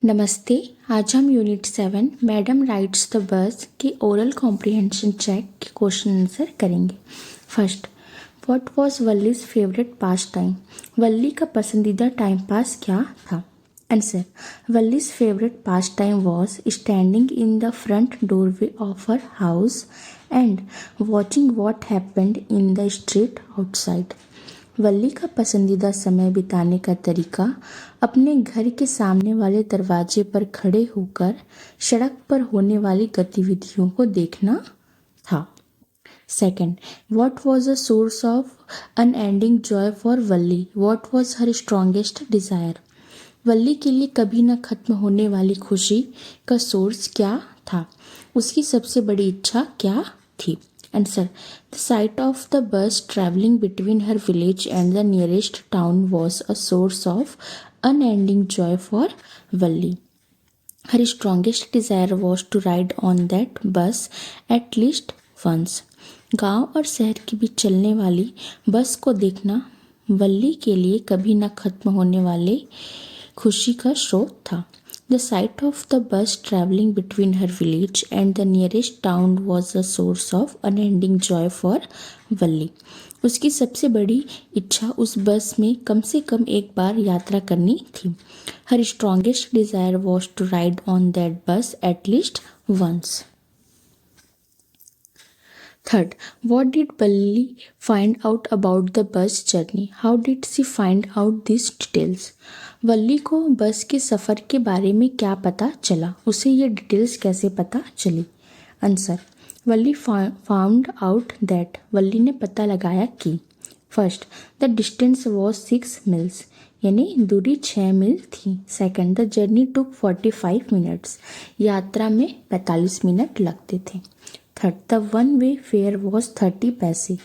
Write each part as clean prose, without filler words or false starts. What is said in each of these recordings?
नमस्ते। आज हम unit 7 madam rides the bus के ओरल कॉम्प्रिहेंशन चेक के क्वेश्चन आंसर करेंगे। First, what was Valli's favourite pastime? Valli का पसंदीदा टाइम पास क्या था? Answer, Valli's favourite pastime was standing in the front doorway of her house and watching what happened in the street outside. Valli का पसंदीदा समय बिताने का तरीका अपने घर के सामने वाले दरवाजे पर खड़े होकर सड़क पर होने वाली गतिविधियों को देखना था। Second, what was a source of unending joy for Valli? What was her strongest desire? Valli के लिए कभी न खत्म होने वाली खुशी का सोर्स क्या था? उसकी सबसे बड़ी इच्छा क्या थी? Answer, the sight of the bus traveling between her village and the nearest town was a source of unending joy for Valli. Her strongest desire was to ride on that bus at least once. गांव और शहर के बीच चलने वाली बस को देखना वल्ली के लिए कभी न खत्म होने वाले खुशी का स्रोत था। The sight of the bus traveling between her village and the nearest town was a source of unending joy for Valli. उसकी सबसे बड़ी इच्छा उस बस में कम से कम एक बार यात्रा करनी थी। Her strongest desire was to ride on that bus at least once. Third, what did Valli find out about the bus journey? How did she find out these details? वल्ली को बस के सफ़र के बारे में क्या पता चला? उसे ये डिटेल्स कैसे पता चली? Answer, Valli found out that, Valli ने पता लगाया कि first, the distance was 6 miles, यानी दूरी 6 मील थी। Second, the journey took 45 minutes, यात्रा में 45 मिनट लगते थे। Third, the one way fare was 30 पैसे,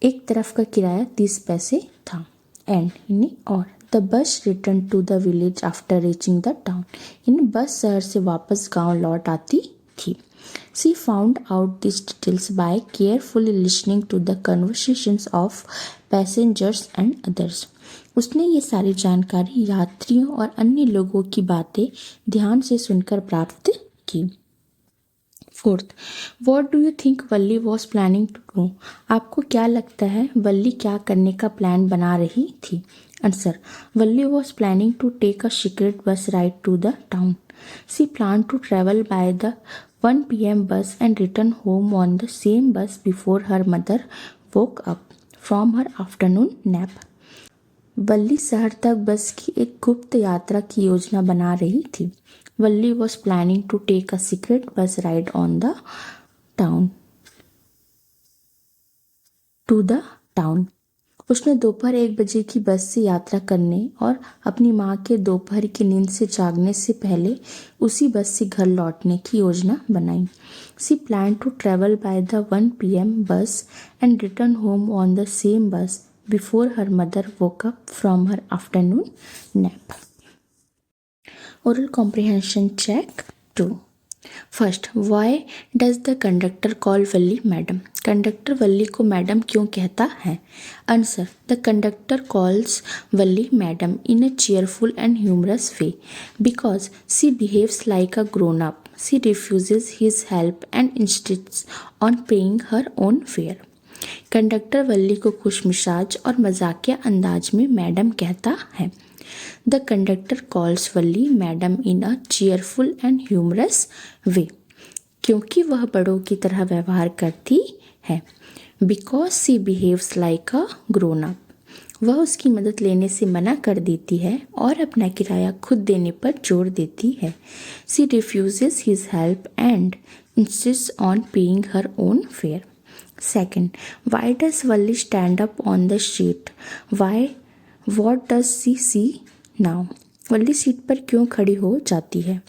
एक तरफ का किराया 30 पैसे था। एंड यानी और the bus return to the village after reaching the town, यानी बस शहर से वापस गांव लौट आती थी। She found out this details by carefully listening to the conversations of passengers and others. उसने ये सारी जानकारी यात्रियों और अन्य लोगों की बातें ध्यान से सुनकर प्राप्त की। Fourth, what do you think Valli was planning to do? आपको क्या लगता है वल्ली क्या करने का प्लान बना रही थी? Answer, Valli was planning to take a secret bus ride to the town. She plan to travel by the 1 PM bus and return home on the same bus before her mother woke up from her afternoon nap. वल्ली शहर तक बस की एक गुप्त यात्रा की योजना बना रही थी। वल्ली was planning to take a secret bus ride on the town to the town. उसने दोपहर 1 बजे की बस से यात्रा करने और अपनी माँ के दोपहर की नींद से जागने से पहले उसी बस से घर लौटने की योजना बनाई। She planned to travel by the 1 PM bus and return home on the same bus before her mother woke up from her afternoon nap. Oral comprehension check 2. First, why does the conductor call Valli madam? Conductor Valli को madam क्यों कहता है? Answer, the conductor calls Valli madam in a cheerful and humorous way because she behaves like a grown up. She refuses his help and insists on paying her own fare. Conductor Valli को खुशमिजाज और मजाकिया अंदाज में madam कहता है। The conductor calls Valli madam in a cheerful and humorous way, क्योंकि वह बड़ों की तरह व्यवहार करती है। Because she behaves like a grown up, वह उसकी मदद लेने से मना कर देती है और अपना किराया खुद देने पर जोर देती है। She refuses his help and insists on paying her own fare. Second, why does Valli stand up on the seat? What does she see now? Valli seat पर क्यों खड़ी हो जाती है?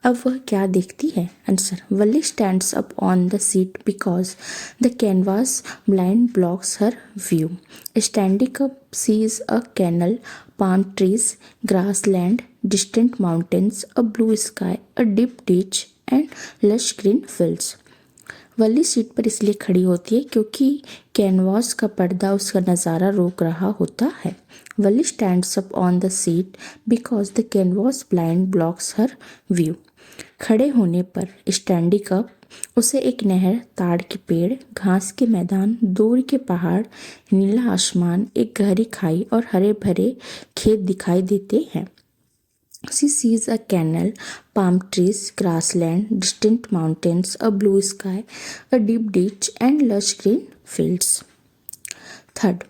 अब वह क्या देखती है? Answer, Valli stands up on the seat because the canvas blind blocks her view. Standing up sees a canal, palm trees, grassland, distant mountains, a blue sky, a deep ditch and lush green fields. Valli seat पर इसलिए खड़ी होती है क्योंकि canvas का पर्दा उसका नज़ारा रोक रहा होता है Valli stands up on the seat because the canvas blind blocks her view. खड़े होने पर स्टैंडिंग अप उसे एक नहर, ताड़ के पेड़, घास के मैदान, दूर के पहाड़, नीला आसमान, एक गहरी खाई और हरे भरे खेत दिखाई देते हैं। She sees a canal, palm trees, grassland, distant mountains, a blue sky, a deep ditch, and lush green fields. Third,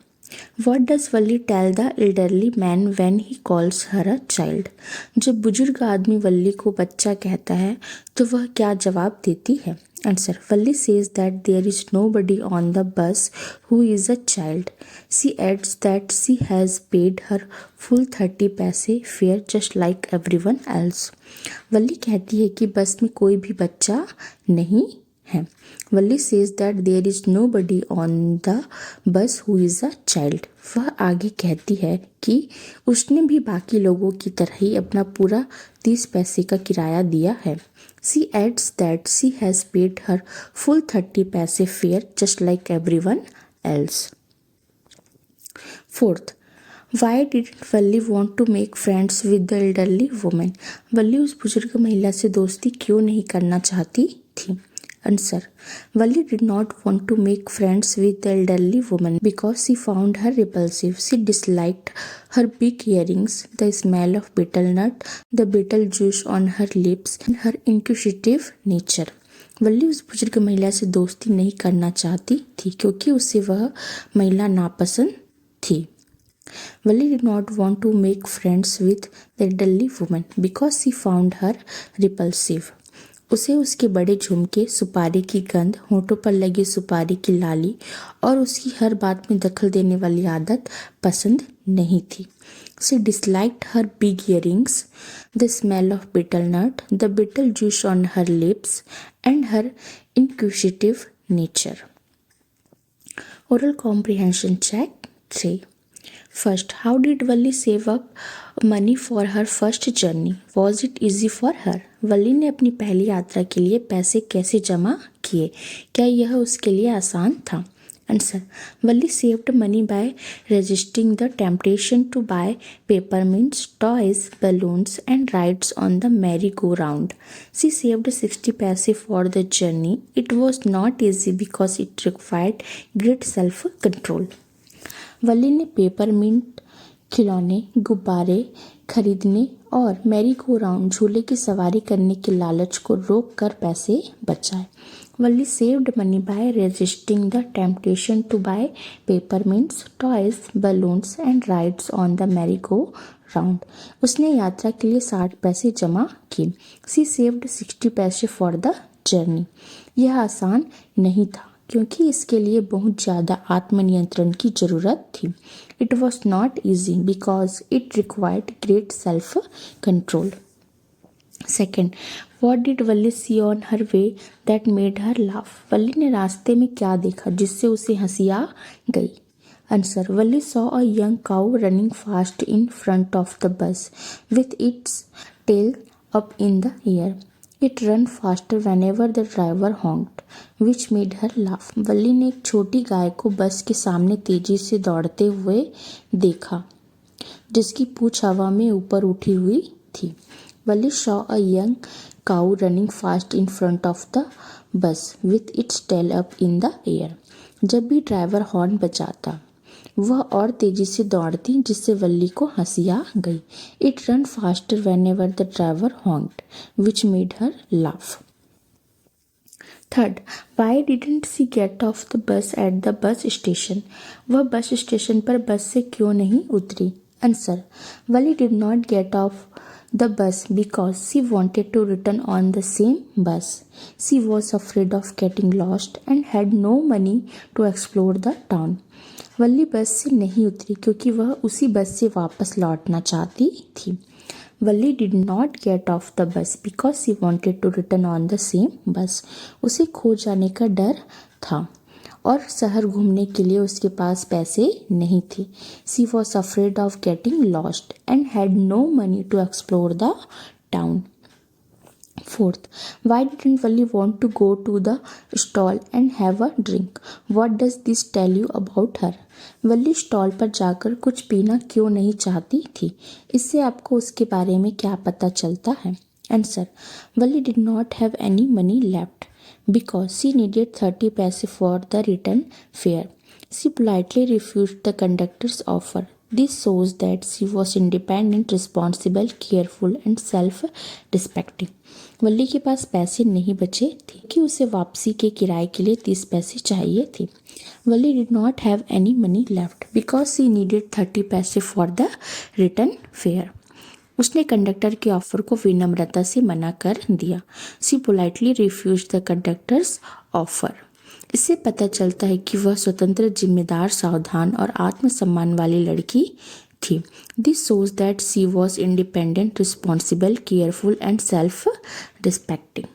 what does Valli tell the elderly man when he calls her a child? जब बुजुर्ग आदमी वल्ली को बच्चा कहता है तो वह क्या जवाब देती है? Answer. Valli says that there is nobody on the bus who is a child. She adds that she has paid her full 30 पैसे fare just like everyone else. वल्ली कहती है कि बस में कोई भी बच्चा नहीं है। वल्ली says that there is nobody on the bus who is a child. वह आगे कहती है कि उसने भी बाकी लोगों की तरह ही अपना पूरा 30 पैसे का किराया दिया है। She adds that she has paid her full 30 paise fare just like everyone else. Fourth, why didn't Valli want to make friends with the elderly woman? वल्ली उस बुजुर्ग महिला से दोस्ती क्यों नहीं करना चाहती थी? Answer. Valli did not want to make friends with the elderly woman because she found her repulsive. She disliked her big earrings, the smell of betel nut, the betel juice on her lips, and her inquisitive nature. वल्ली उस बुजुर्ग महिला से दोस्ती नहीं करना चाहती थी क्योंकि उसे वह महिला नापसंद थी। Valli did not want to make friends with the elderly woman because she found her repulsive. उसे उसके बड़े झुमके, सुपारी की गंध, होठों पर लगी सुपारी की लाली और उसकी हर बात में दखल देने वाली आदत पसंद नहीं थी। She disliked her big earrings, the smell of betel nut, the betel juice on her lips, and her inquisitive nature. Oral comprehension check 3. First, how did Valli save up money for her first journey? Was it easy for her? वल्ली ने अपनी पहली यात्रा के लिए पैसे कैसे जमा किए? क्या यह उसके लिए आसान था? Answer. Valli saved money by resisting the temptation to buy peppermints, toys, balloons, and rides on the merry-go-round. She saved 60 paise for the journey. It was not easy because it required great self-control. वल्ली ने peppermint, खिलौने, गुब्बारे खरीदने और Mary go round झूले की सवारी करने के लालच को रोक कर पैसे बचाए। Valli saved money by resisting the temptation to buy peppermints, toys, balloons and rides on the merry go round. उसने यात्रा के लिए 60 पैसे जमा किए। सी सेव्ड 60 पैसे फॉर द जर्नी। यह आसान नहीं था क्योंकि इसके लिए बहुत ज़्यादा आत्मनियंत्रण की ज़रूरत थी। It was not easy because it required great self control. Second, what did Valli see on her way that made her laugh? Valli ने रास्ते में क्या देखा जिससे उसे हंसी आ गई? Answer. Valli saw a young cow running fast in front of the bus with its tail up in the air. It ran faster whenever the driver honked, which made her laugh. वल्ली ने एक छोटी गाय को बस के सामने तेजी से दौड़ते हुए देखा जिसकी पूंछ हवा में ऊपर उठी हुई थी। Valli saw a young cow running fast in front of the bus with its tail up in the air. जब भी ड्राइवर हॉर्न बजाता वह और तेजी से दौड़ती जिससे वल्ली को हंसी आ गई। It run faster whenever the driver honked which made her laugh. Third, why didn't she get off the bus at the bus station? वह बस स्टेशन पर बस से क्यों नहीं उतरी? Answer. Valli did not get off the bus because she wanted to return on the same bus. She was afraid of getting lost and had no money to explore the town. वल्ली बस से नहीं उतरी क्योंकि वह उसी बस से वापस लौटना चाहती थी। Valli did not get off the bus because she wanted to return on the same bus. उसे खो जाने का डर था और शहर घूमने के लिए उसके पास पैसे नहीं थे। She was afraid of getting lost and had no money to explore the town. Fourth, why didn't Valli want to go to the stall and have a drink? What does this tell you about her? Valli stall पर जाकर कुछ पीना क्यों नहीं चाहती थी? इससे आपको उसके बारे में क्या पता चलता है? Answer, Valli did not have any money left because she needed 30 पैसे for the return fair. She politely refused the conductor's offer. This shows that she was independent, responsible, careful and self-respecting. वल्ली के पास पैसे नहीं बचे थे कि उसे वापसी के किराए के लिए 30 पैसे चाहिए थे. वल्ली did not have any money left because she needed 30 पैसे for the return fare. उसने कंडक्टर के ऑफर को विनम्रता से मना कर दिया. She politely refused the conductor's offer. इससे पता चलता है कि वह स्वतंत्र, जिम्मेदार, सावधान और आत्मसम्मान वाली लड़की थी. This shows that she was independent, responsible, careful and self respecting.